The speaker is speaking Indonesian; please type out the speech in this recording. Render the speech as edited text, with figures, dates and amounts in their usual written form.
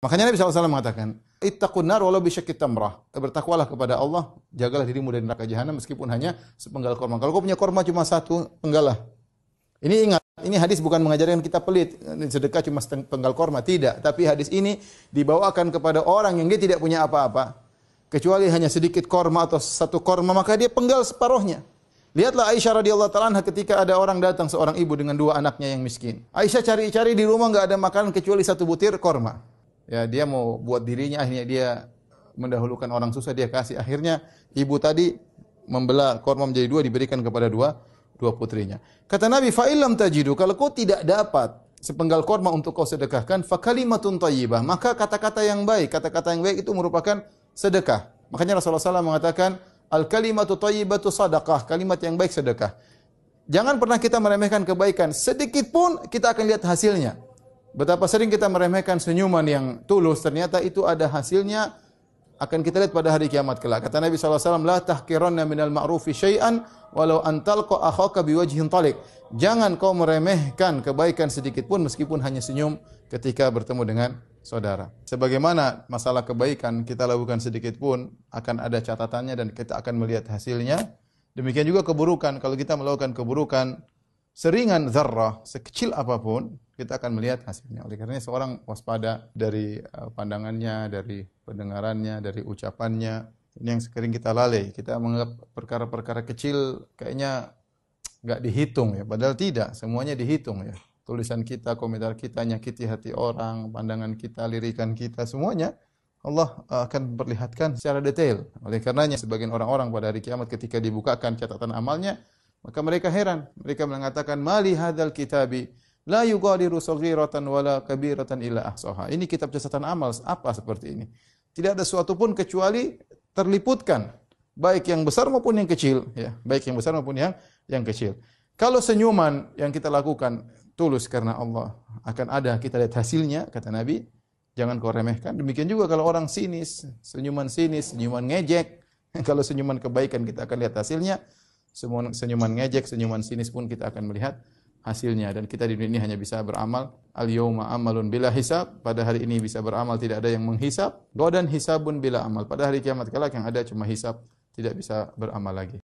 Makanya Nabi SAW mengatakan, ittaqun nar walau bisyaqqit tamrah. Bertakwalah kepada Allah, jagalah dirimu dari neraka jahanam meskipun hanya sepenggal korma. Kalau kau punya korma cuma satu, penggal lah. Ini ingat, ini hadis bukan mengajarkan kita pelit, sedekah cuma sepenggal korma, tidak. Tapi hadis ini dibawakan kepada orang yang dia tidak punya apa-apa, kecuali hanya sedikit korma atau satu korma, maka dia penggal separuhnya. Lihatlah Aisyah radhiyallahu ta'ala anha ketika ada orang datang, seorang ibu dengan dua anaknya yang miskin. Aisyah cari-cari di rumah enggak ada makanan kecuali satu butir korma. Ya, dia mau buat dirinya, akhirnya dia mendahulukan orang susah, dia kasih. Akhirnya ibu tadi membelah korma menjadi dua, diberikan kepada dua putrinya. Kata Nabi, fa illam tajidu, kalau kau tidak dapat sepenggal korma untuk kau sedekahkan, fa kalimatun thayyibah, maka kata-kata yang baik, kata-kata yang baik itu merupakan sedekah. Makanya Rasulullah SAW mengatakan, al kalimatu thayyibatu sadaqah, kalimat yang baik sedekah. Jangan pernah kita meremehkan kebaikan, sedikit pun kita akan lihat hasilnya. Betapa sering kita meremehkan senyuman yang tulus, ternyata itu ada hasilnya, akan kita lihat pada hari kiamat kelak. Kata Nabi SAW, la tahkiranna minal ma'rufi syai'an walau antalqa akhaka biwajhin talik. Jangan kau meremehkan kebaikan sedikit pun meskipun hanya senyum ketika bertemu dengan saudara. Sebagaimana masalah kebaikan kita lakukan sedikit pun akan ada catatannya dan kita akan melihat hasilnya. Demikian juga keburukan, kalau kita melakukan keburukan seringan zarrah, sekecil apapun, kita akan melihat hasilnya. Oleh karena seorang waspada dari pandangannya, dari pendengarannya, dari ucapannya. Ini yang sering kita lalai. Kita menganggap perkara-perkara kecil kayaknya enggak dihitung ya, padahal tidak, semuanya dihitung ya. Tulisan kita, komentar kita, nyakiti hati orang, pandangan kita, lirikan kita, semuanya Allah akan perlihatkan secara detail. Oleh karenanya sebagian orang-orang pada hari kiamat ketika dibukakan catatan amalnya, maka mereka heran. Mereka mengatakan, mali hadzal kitabi la yughadiru saghiratan wala kabiratan illa ahsaha. Ini kitab catatan amal apa seperti ini? Tidak ada sesuatu pun kecuali terliputkan, baik yang besar maupun yang kecil, ya, baik yang besar maupun yang kecil. Kalau senyuman yang kita lakukan tulus karena Allah, akan ada kita lihat hasilnya, kata Nabi, jangan kau remehkan. Demikian juga kalau orang sinis, senyuman ngejek, kalau senyuman kebaikan kita akan lihat hasilnya. Senyuman ngejek, senyuman sinis pun kita akan melihat hasilnya. Dan kita di dunia ini hanya bisa beramal. Al-yawma amalun bila hisab. Pada hari ini bisa beramal, tidak ada yang menghisab. Godan hisabun bila amal. Pada hari kiamat kelak yang ada cuma hisab, tidak bisa beramal lagi.